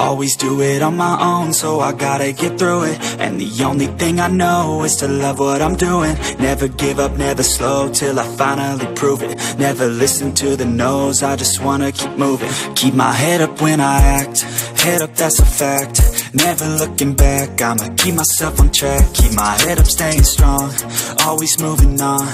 Always do it on my own, so I gotta get through it. And the only thing I know is to love what I'm doing. Never give up, never slow, till I finally prove it. Never listen to the no's, I just wanna keep moving. Keep my head up when I act, head up, that's a fact. Never looking back, I'ma keep myself on track. Keep my head up, staying strong, always moving on.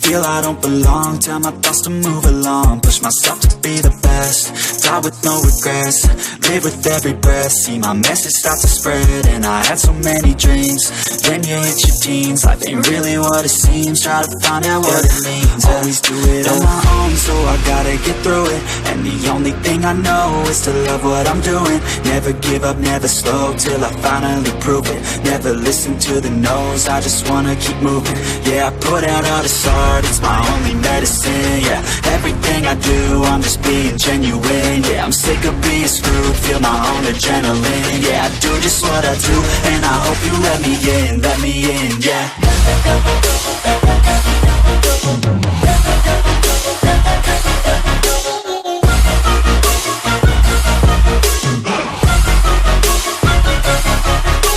Feel I don't belong, tell my thoughts to move along. Push myself to be the best, die with no regrets. Live with every breath, see my message start to spread. And I had so many dreams, then you hit your teens. Life ain't really what it seems, try to find out what it means. Always do it on my own, so I gotta get through it. And the only thing I know is to love what I'm doing. Never give up, never slow, till I finally prove it. Never listen to the no's, I just wanna keep moving. Yeah, I put out all this art, it's my only medicine. Yeah, everything I do, I'm just being genuine. Yeah, I'm sick of being screwed, feel my own adrenaline. Yeah, I do just what I do, and I hope you let me in, yeah.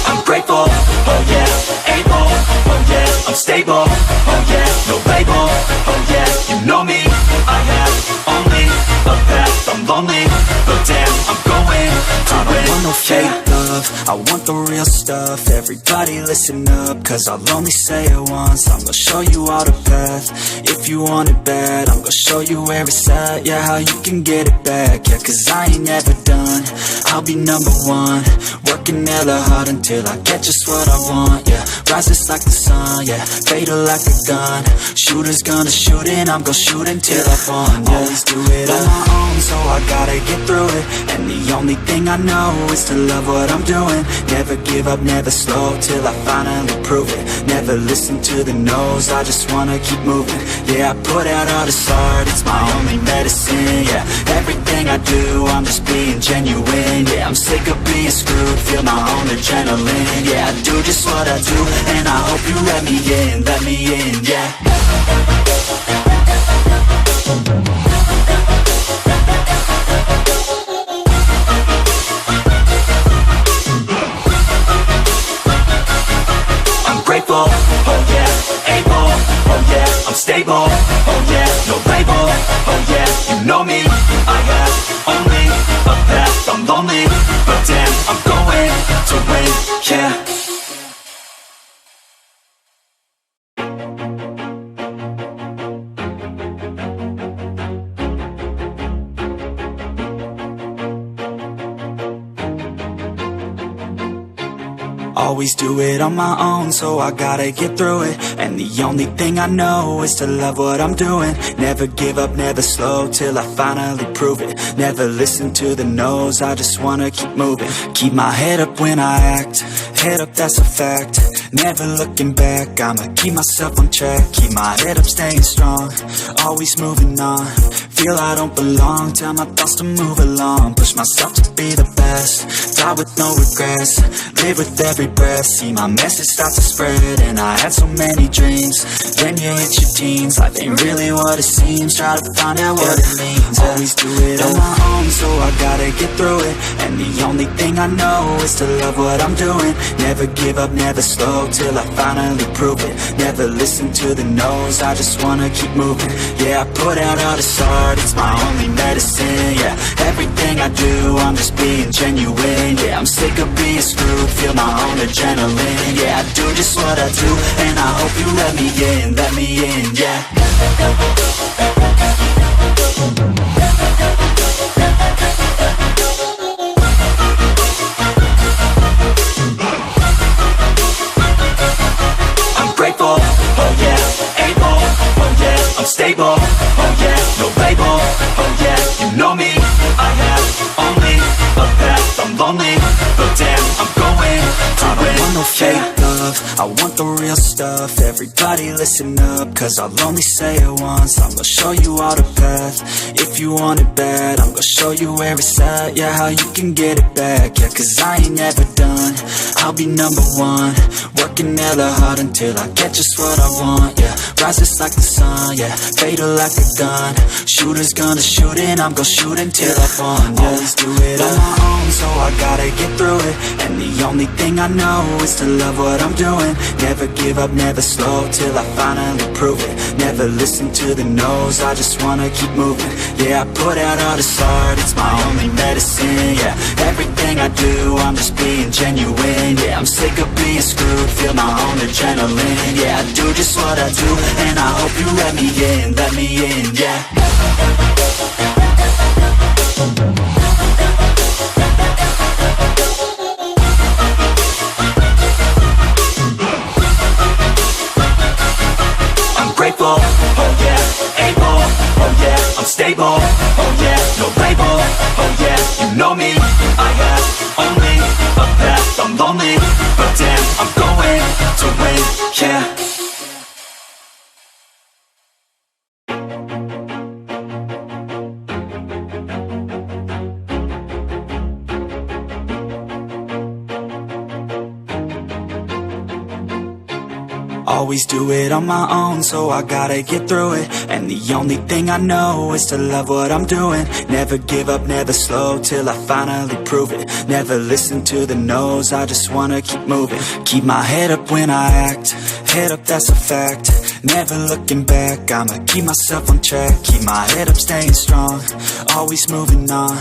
I'm grateful, oh yeah, able, oh yeah, I'm stable, oh yeah, no label, oh yeah, you know me, I have only a path, I'm lonely, but damn, I'm going to win. I don't want no fake love, I want the real stuff. Everybody listen up, cause I'll only say it once. I'm gonna show you all the path, if you want it bad. I'm gonna show you where it's at, yeah, how you can get it back. Yeah, cause I ain't never done, I'll be number one. Working hella hard until I get just what I want, yeah. Rises like the sun, yeah, fatal like a gun. Shooter's gonna shoot and I'm gonna shoot until I fall, yeah. Always do it on my own, so I gotta get through it. And the only thing I know is to love what I'm doing. Never give up, never slow, till I finally prove it. Never listen to the no's, I just wanna keep moving. Yeah, I put out all this art, it's my only medicine. Yeah, everything I do, I'm just being genuine. Yeah, I'm sick of being screwed, feel my own adrenaline. Yeah, I do just what I do, and I hope you let me in, yeah. Grateful, oh yeah, able, oh yeah, I'm stable, oh yeah, no label, oh yeah, you know me, I have only a path, I'm lonely, but damn, I'm going to win, yeah. Always do it on my own, so I gotta get through it. And the only thing I know is to love what I'm doing. Never give up, never slow, till I finally prove it. Never listen to the no's, I just wanna keep moving. Keep my head up when I act, head up, that's a fact. Never looking back, I'ma keep myself on track. Keep my head up, staying strong, always moving on. Feel I don't belong, tell my thoughts to move along. Push myself to be the best, die with no regrets. Live with every breath, see my message start to spread. And I had so many dreams, then you hit your teens. Life ain't really what it seems, try to find out what it means. Always do it on my own, so I gotta get through it. And the only thing I know is to love what I'm doing. Never give up, never slow, till I finally prove it. Never listen to the no's, I just wanna keep moving. Yeah, I put out all this art, it's my only medicine. Yeah, everything I do, I'm just being genuine. Yeah, I'm sick of being screwed, feel my own adrenaline. Yeah, I do just what I do, and I hope you let me in, yeah. I'm grateful, oh yeah, able, oh yeah, I'm stable, oh yeah, no label, oh yeah, you know me, I have only a path, I'm lonely, but damn, I'm going to win. I don't want no fake love, I want the real stuff. Everybody listen up, cause I'll only say it once. I'm gonna show you all the path, if you want it bad. I'm gonna show you where it's at, yeah, how you can get it back. Yeah, cause I ain't never done, I'll be number one. Work Working hella hard until I get just what I want, yeah. Rises like the sun, yeah. Fatal like a gun. Shooters gonna shoot and I'm gonna shoot until I fall, yeah. Always do it on my own, so I gotta get through it. And the only thing I know is to love what I'm doing. Never give up, never slow, till I finally prove it. Never listen to the no's, I just wanna keep moving. Yeah, I put out all this art, it's my only medicine, yeah. Everything I do, I'm just being genuine, yeah. I'm sick of being screwed, feel my own adrenaline, yeah. I do just what I do, and I hope you let me in, yeah. Grateful, oh yeah, able, oh yeah, I'm stable, oh yeah, no label, oh yeah, you know me, I have only a path, I'm lonely, but damn, I'm going to win, yeah. Always do it on my own, so I gotta get through it. And the only thing I know is to love what I'm doing. Never give up, never slow, till I finally prove it. Never listen to the no's, I just wanna keep moving. Keep my head up when I act, head up, that's a fact. Never looking back, I'ma keep myself on track. Keep my head up, staying strong, always moving on.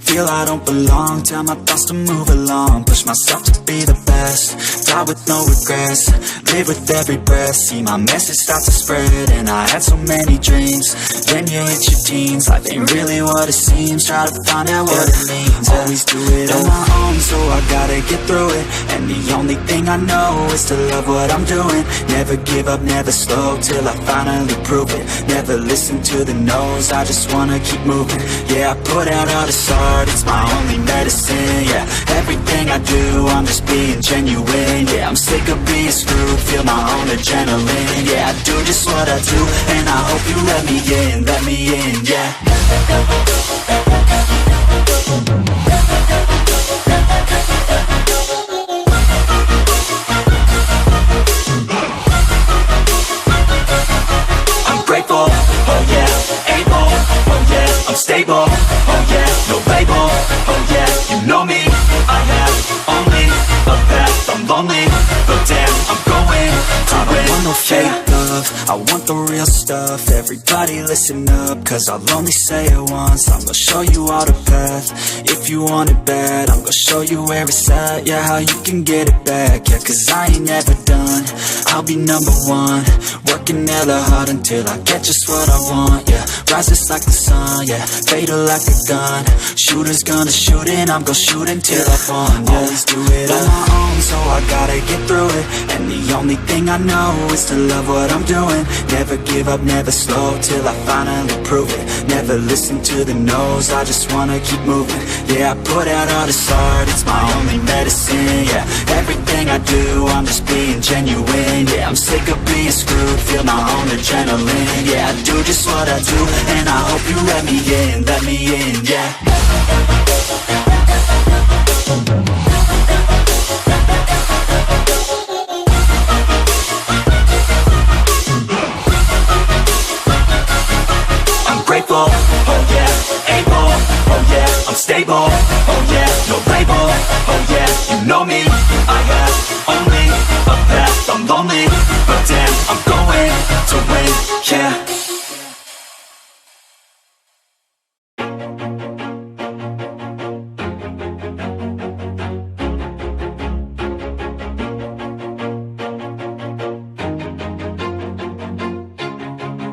Feel I don't belong, tell my thoughts to move along. Push myself to be the best, die with no regrets. Live with every breath, see my message start to spread. And I had so many dreams, then you hit your teens. Life ain't really what it seems, try to find out what it means. Always do it on my own, so I gotta get through it. And the only thing I know is to love what I'm doing. Never give up, never slow, till I finally prove it. Never listen to the no's, I just wanna keep moving. Yeah, I put out all this art, it's my only medicine, yeah. Everything I do, I'm just being genuine, yeah. I'm sick of being screwed, feel my own adrenaline, yeah. I do just what I do, and I hope you let me in, yeah. Grateful, oh yeah, able, oh yeah, I'm stable, oh yeah, no label, oh yeah, you know me, I have only a path, I'm lonely, but damn, I'm going to win. I don't want no fake love, I want the real stuff. Everybody listen up, cause I'll only say it once. I'm gonna show you all the path, if you want it bad. I'm gonna show you where it's at, yeah, how you can get it back. Yeah, cause I ain't never done, I'll be number one. Working hella hard until I get just what I want, yeah. Rises like the sun, yeah. Fatal like a gun. Shooters gonna shoot and I'm gonna shoot until I fall, yeah. Always do it on my own, so I gotta get through it. And the only thing I know is to love what I'm doing. Never give up, never slow, till I finally prove it. Never listen to the no's, I just wanna keep moving. Yeah, I put out all this art, it's my only medicine, yeah. Everything I do, I'm just being genuine, yeah. I'm sick of being screwed, feel my own adrenaline, yeah. I do just what I do, and I hope you let me in, yeah. Grateful, oh yeah, able, oh yeah, I'm stable, oh yeah, no label, oh yeah, you know me, I have only a path, I'm lonely, but damn, I'm going to win, yeah.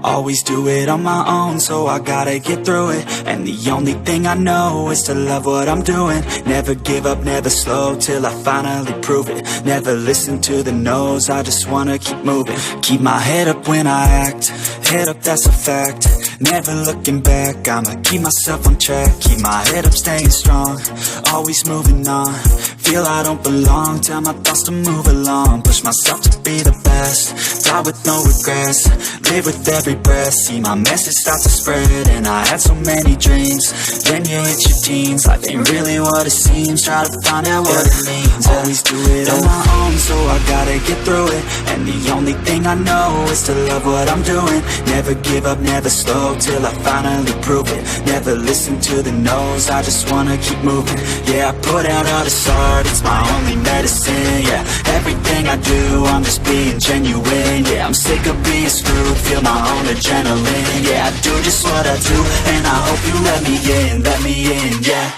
Always do it on my own, so I gotta get through it. And the only thing I know is to love what I'm doing. Never give up, never slow, till I finally prove it. Never listen to the no's, I just wanna keep moving. Keep my head up when I act, head up, that's a fact. Never looking back, I'ma keep myself on track. Keep my head up, staying strong, always moving on. Feel I don't belong, tell my thoughts to move along. Push myself to be the best, die with no regrets. Live with every breath, see my message start to spread. And I had so many dreams, then you hit your teens. Life ain't really what it seems, try to find out what it means. Always do it on my own, so I gotta get through it. And the only thing I know is to love what I'm doing. Never give up, never slow, till I finally prove it. Never listen to the no's, I just wanna keep moving. Yeah, I put out all this art, it's my only medicine. Yeah, everything I do, I'm just being genuine. Yeah, I'm sick of being screwed, feel my own adrenaline. Yeah, I do just what I do, and I hope you let me in, yeah.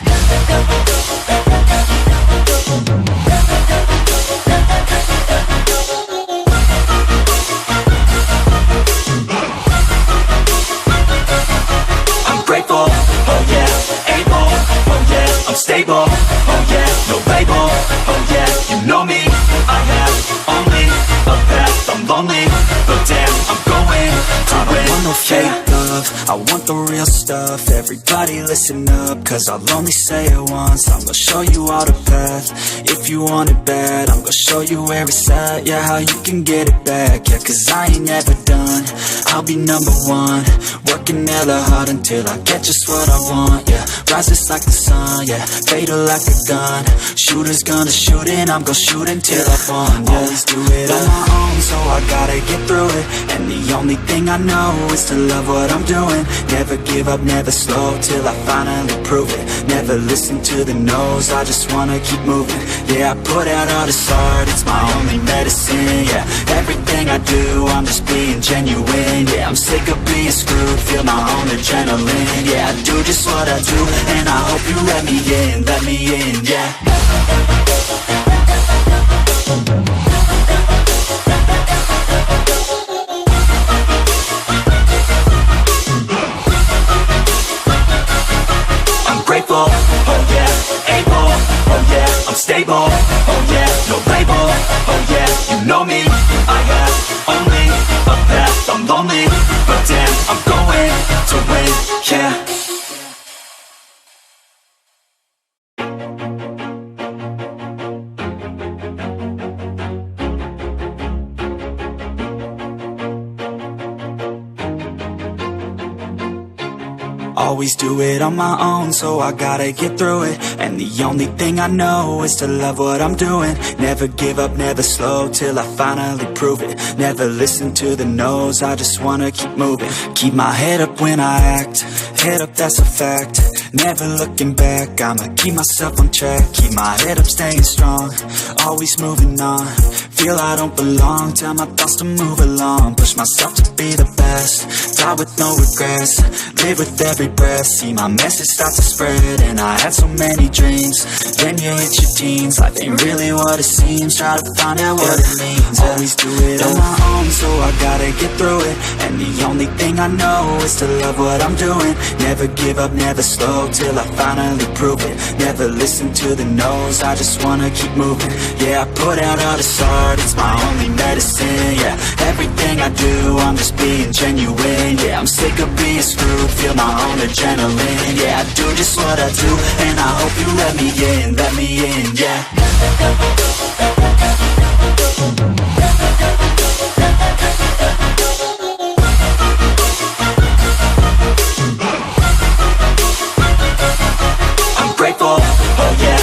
I'm grateful, oh yeah, able, oh yeah, I'm stable, oh yeah, no label, oh yeah, you know me, I have only a path, I'm lonely, but damn, I'm going to win. I want no fake love, I want the real stuff. Everybody listen up, cause I'll only say it once. I'm gonna show you all the path. If you want it bad, I'm gonna show you where it's at. Yeah, how you can get it back. Yeah, cause I ain't never done, I'll be number one. Working hella hard until I get just what I want. Yeah, rises like the sun, yeah, fatal like a gun. Shooter's gonna shoot and I'm gonna shoot until I won. Yeah, always do it on my own, so I gotta get through it. And the only thing I know is to love what I'm doing. Never give up, never slow, till I finally prove it. Never listen to the no's, I just wanna keep moving. Yeah, I put out all this art, it's my only medicine. Yeah, everything I do, I'm just being genuine. Yeah, I'm sick of being screwed, feel my own adrenaline. Yeah, I do just what I do, and I hope you let me in, yeah. Grateful, oh yeah, able, oh yeah, I'm stable, oh yeah, no label, oh yeah, you know me, I have only a path, I'm lonely, but damn, I'm going to win, yeah. Always do it on my own, so I gotta get through it. And the only thing I know is to love what I'm doing. Never give up, never slow, till I finally prove it. Never listen to the no's, I just wanna keep moving. Keep my head up when I act, head up, that's a fact. Never looking back, I'ma keep myself on track. Keep my head up, staying strong, always moving on. Feel I don't belong, tell my thoughts to move along. Push myself to be the best, die with no regrets. Live with every breath, see my message start to spread. And I had so many dreams, then you hit your teens. Life ain't really what it seems, try to find out what it means. Always do it on my own, so I gotta get through it. And the only thing I know is to love what I'm doing. Never give up, never slow, till I finally prove it. Never listen to the no's, I just wanna keep moving. Yeah, I put out all this art, it's my only medicine. Yeah, everything I do, I'm just being genuine. Yeah, I'm sick of being screwed, feel my own adrenaline. Yeah, I do just what I do, and I hope you let me in, yeah. I'm grateful, oh yeah,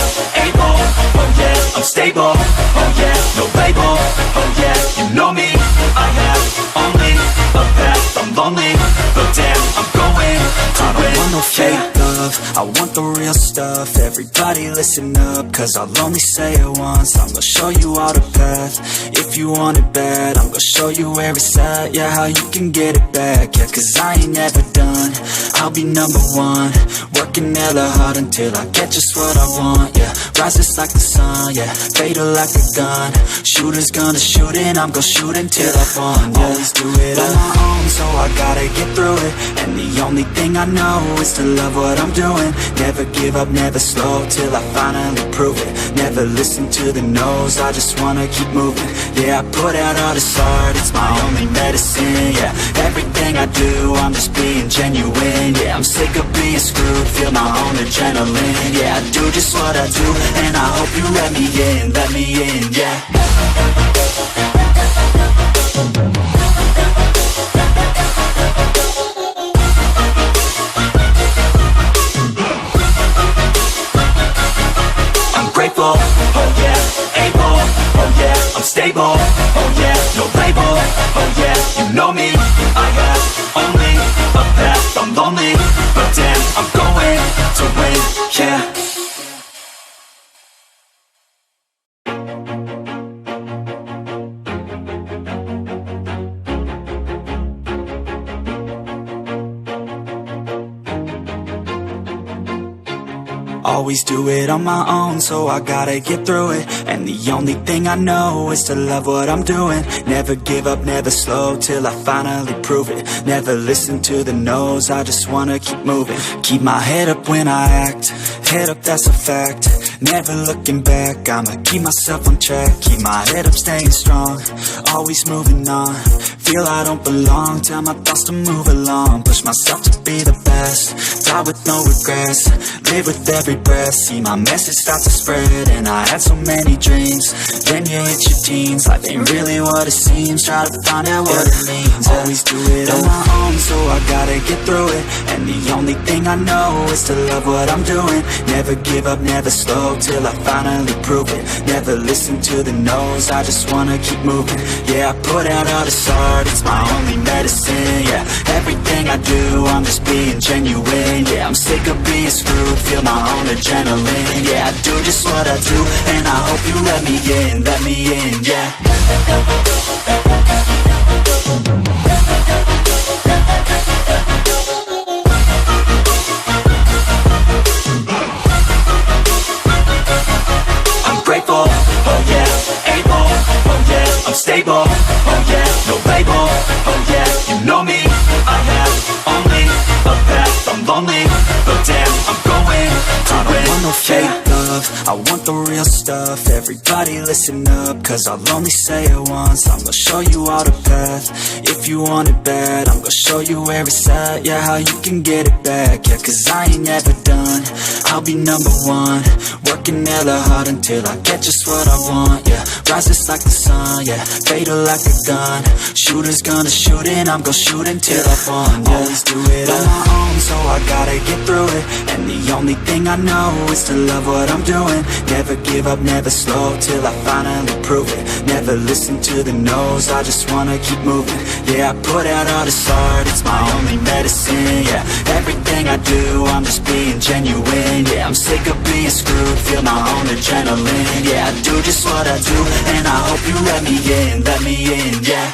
able, oh yeah, I'm stable, oh yeah, no label, oh yeah, you know me, I have only a path, I'm lonely, but damn, I'm going to win. I want no fake love, I want the real stuff. Everybody listen up, cause I'll only say it once. I'm gonna show you all the path. If you want it bad, I'm gonna show you where it's at. Yeah, how you can get it back. Yeah, cause I ain't never done, I'll be number one. Working hella hard until I get just what I want. Yeah, rises like the sun, yeah, fatal like a gun. Shooter's gonna shoot and I'm gonna shoot until I won. Yeah, always do it on my own, so I gotta get through it. And the only thing I know is to love what I'm doing. Never give up, never slow, till I finally prove it. Never listen to the no's, I just wanna keep moving. Yeah, I put out all this art, it's my only medicine. Yeah, everything I do, I'm just being genuine. Yeah, I'm sick of being screwed, feel my own adrenaline. Yeah, I do just what I do, and I hope you let me in, yeah. I'm grateful, oh yeah, able, oh yeah, I'm stable, oh yeah, no label, oh yeah, you know me. I have only a path, I'm lonely, but damn, I'm going to win, yeah. Always do it on my own, so I gotta get through it. And the only thing I know is to love what I'm doing. Never give up, never slow, till I finally prove it. Never listen to the no's, I just wanna keep moving. Keep my head up when I act, head up, that's a fact. Never looking back, I'ma keep myself on track. Keep my head up, staying strong, always moving on. Feel I don't belong, tell my thoughts to move along. Push myself to be the best, die with no regrets. Live with every breath, see my message start to spread. And I had so many dreams, then you hit your teens. Life ain't really what it seems, try to find out what it means. Always do it on my own, so I gotta get through it. And the only thing I know is to love what I'm doing. Never give up, never slow, till I finally prove it. Never listen to the no's, I just wanna keep moving. Yeah, I put out all this art, it's my only medicine. Yeah, everything I do, I'm just being genuine. Yeah, I'm sick of being screwed, feel my own adrenaline. Yeah, I do just what I do, and I hope you let me in, yeah. I'm grateful, oh yeah, able, oh yeah, I'm stable, oh yeah, no label, oh yeah, you know me. I have only a path, I'm lonely, but damn, I'm going to win. I don't want no fake love, I want the real stuff. Everybody listen up, cause I'll only say it once. I'm gonna show you all the path, if you want it bad. I'm gonna show you where it's at, yeah, how you can get it back. Yeah, cause I ain't never done, I'll be number one. Working hella hard until I get just what I want, yeah. Rises like the sun, yeah, fatal like a gun. Shooters gonna shoot and I'm gonna shoot until I won, yeah. Always do it on my own, so I gotta get through it. And the only thing I know is to love what I'm doing. Never give up, never slow, till I finally prove it. Never listen to the no's, I just wanna keep moving. Yeah, I put out all this art, it's my only medicine. Yeah, everything I do, I'm just being genuine. Yeah, I'm sick of being screwed, feel my own adrenaline. Yeah, I do just what I do, and I hope you let me in, yeah.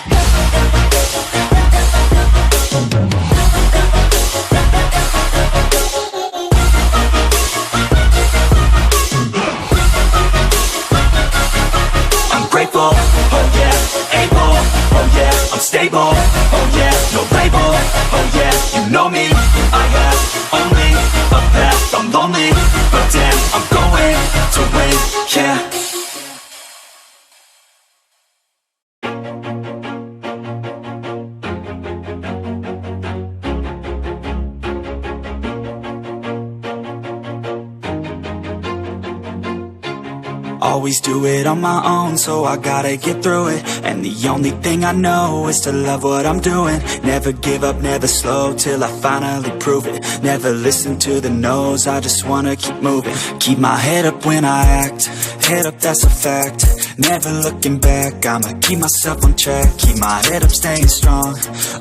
I'm grateful, oh yeah, able, oh yeah, I'm stable, oh yeah, no label, oh yeah, you know me. I have only a path, I'm lonely, but damn, I'm going to win, yeah. Always do it on my own, so I gotta get through it. And the only thing I know is to love what I'm doing. Never give up, never slow, till I finally prove it. Never listen to the no's, I just wanna keep moving. Keep my head up when I act, head up, that's a fact. Never looking back, I'ma keep myself on track. Keep my head up, staying strong,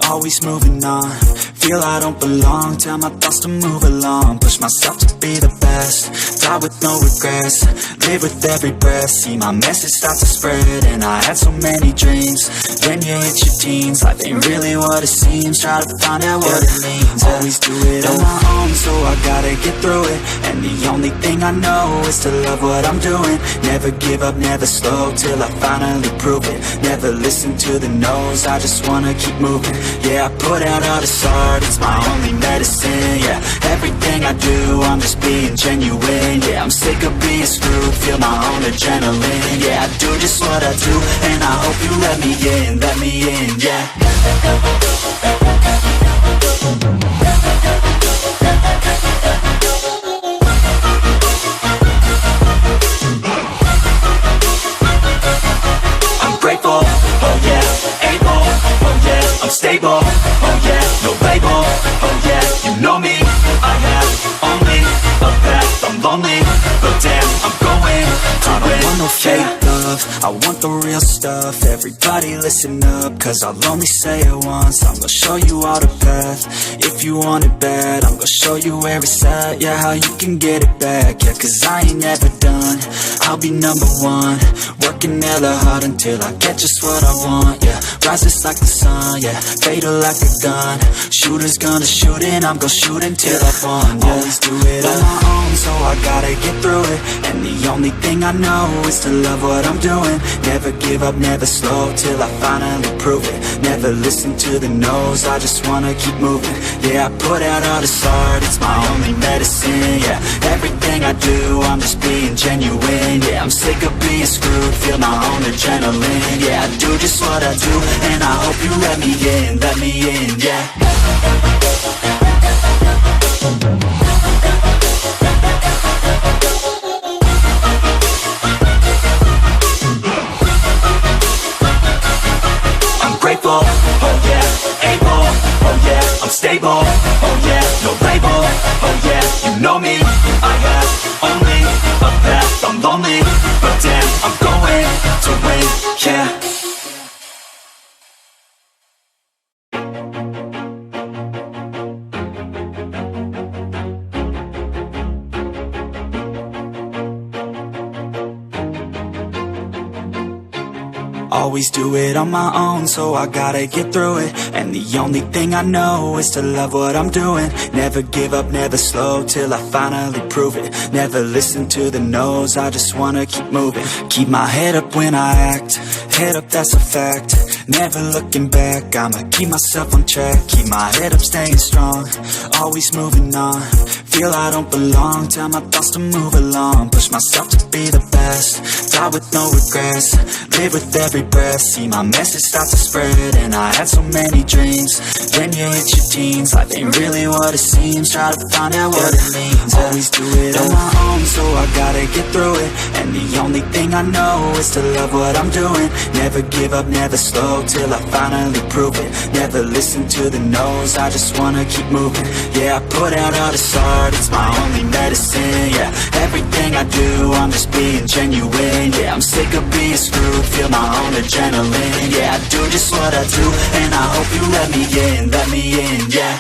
always moving on. Feel I don't belong, tell my thoughts to move along. Push myself to be the best, die with no regrets. Live with every breath, see my message start to spread. And I had so many dreams, then you hit your teens. Life ain't really what it seems, try to find out what it means. Always do it on my own, so I gotta get through it. And the only thing I know is to love what I'm doing. Never give up, never slow, till I finally prove it. Never listen to the no's, I just wanna keep moving. Yeah, I put out all this art, it's my only medicine. Yeah, everything I do, I'm just being genuine. Yeah, I'm sick of being screwed, feel my own adrenaline. Yeah, I do just what I do, and I hope you let me in, yeah. I'm grateful, oh yeah, able, oh yeah, I'm stable, oh yeah, no label, oh yeah, you know me. I have only a path, I'm lonely, but damn, I'm going to win. I don't want no fake love, love, I want the real stuff. Everybody listen up, cause I'll only say it once. I'm gonna show you all the path. If you want it bad, I'm gonna show you where it's at. Yeah, how you can get it back. Yeah, cause I ain't never done. I'll be number one, working hella hard until I get just what I want. Yeah, rises like the sun, yeah, fatal like a gun. Shooters gonna shoot and I'm gonna shoot until I won. Yeah, always do it on my own, so I gotta get through it. And the only thing I know is to love what I'm doing. Never give up, never slow, till I finally prove it. Never listen to the no's, I just wanna keep moving. Yeah, I put out all this art, it's my only medicine. Yeah, everything I do, I'm just being genuine. Yeah, I'm sick of being screwed, feel my own adrenaline. Yeah, I do just what I do, and I hope you let me in, yeah. Grateful, oh yeah, able, oh yeah, I'm stable, oh yeah, no label, oh yeah, you know me, I have only a path, I'm lonely, but damn, I'm going to win, yeah. Always do it on my own, so I gotta get through it. And the only thing I know is to love what I'm doing. Never give up, never slow, till I finally prove it. Never listen to the no's, I just wanna keep moving. Keep my head up when I act, head up, that's a fact. Never looking back, I'ma keep myself on track. Keep my head up, staying strong, always moving on. Feel I don't belong, tell my thoughts to move along. Push myself to be the best, die with no regrets. Live with every breath, see my message start to spread. And I had so many dreams, then you hit your teens. Life ain't really what it seems, try to find out what it means. Always do it on my own, so I gotta get through it. And the only thing I know is to love what I'm doing. Never give up, never slow, till I finally prove it. Never listen to the no's, I just wanna keep moving. Yeah, I put out all this art, it's my only medicine. Yeah, everything I do, I'm just being genuine. Yeah, I'm sick of being screwed, feel my own adrenaline. Yeah, I do just what I do, and I hope you let me in, yeah.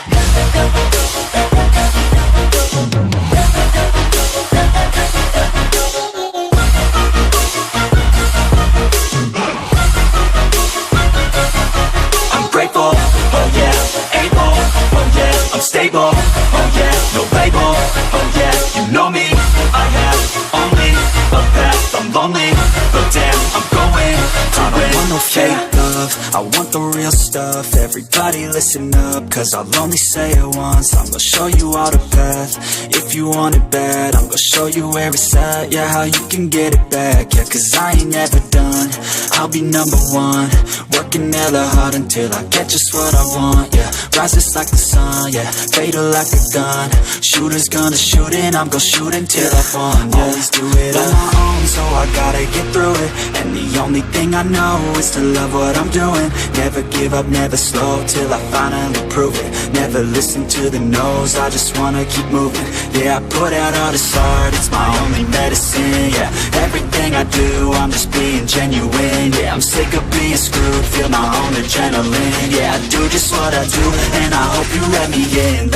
I'm grateful, oh yeah, able, oh yeah, I'm stable, oh yeah, no label, oh yeah, you know me, I have only a path, I'm lonely, but damn, I'm going to win. I don't want no fake love, I want the real stuff. Everybody listen up, cause I'll only say it once. I'm gonna show you all the path. If you want it bad, I'm gonna show you where it's at. Yeah, how you can get it back. Yeah, cause I ain't never done, I'll be number one, working hella hard until I get just what I want. Yeah, rises like the sun, yeah, fatal like a gun. Shooters gonna shoot and I'm gonna shoot until I won. Yeah, always do it on my own, so I gotta get through it. And the only thing I know is to love what I'm doing. Never give up, never slow, till I finally prove it. Never listen to the no's, I just wanna keep moving. Yeah, I put out all this art, it's my only medicine. Yeah, everything I do, I'm just being genuine. Yeah, I'm sick of being screwed, feel my own adrenaline. Yeah, I do just what I do, and I hope you let me in,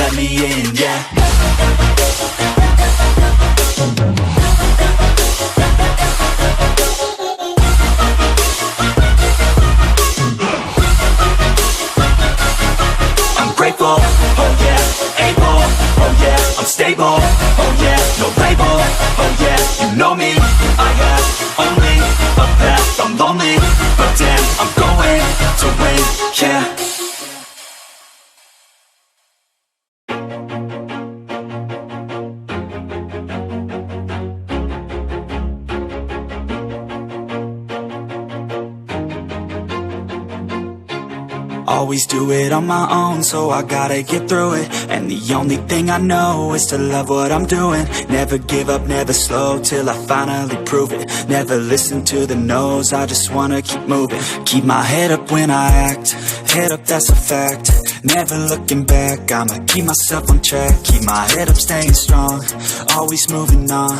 yeah. Grateful, oh yeah, able, oh yeah, I'm stable, oh yeah, no label, oh yeah, you know me, I have only a path, I'm lonely, but damn, I'm going to win, yeah. Always do it on my own, so I gotta get through it. And the only thing I know is to love what I'm doing. Never give up, never slow, till I finally prove it. Never listen to the no's, I just wanna keep moving. Keep my head up when I act, head up, that's a fact. never looking back. I'ma keep myself on track, keep my head up, staying strong, always moving on.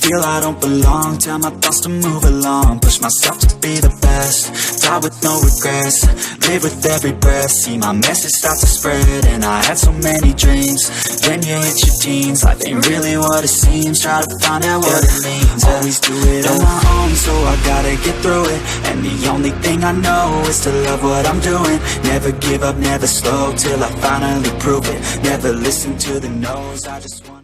Feel I don't belong, tell my thoughts to move along. Push myself to be the best, die with no regrets. Live with every breath, see my message start to spread. And I had so many dreams, then you hit your teens. Life ain't really what it seems, try to find out what it means. Always do it on my own, so I gotta get through it. And the only thing I know is to love what I'm doing. Never give up, never slow, till I finally prove it. Never listen to the no's, I just want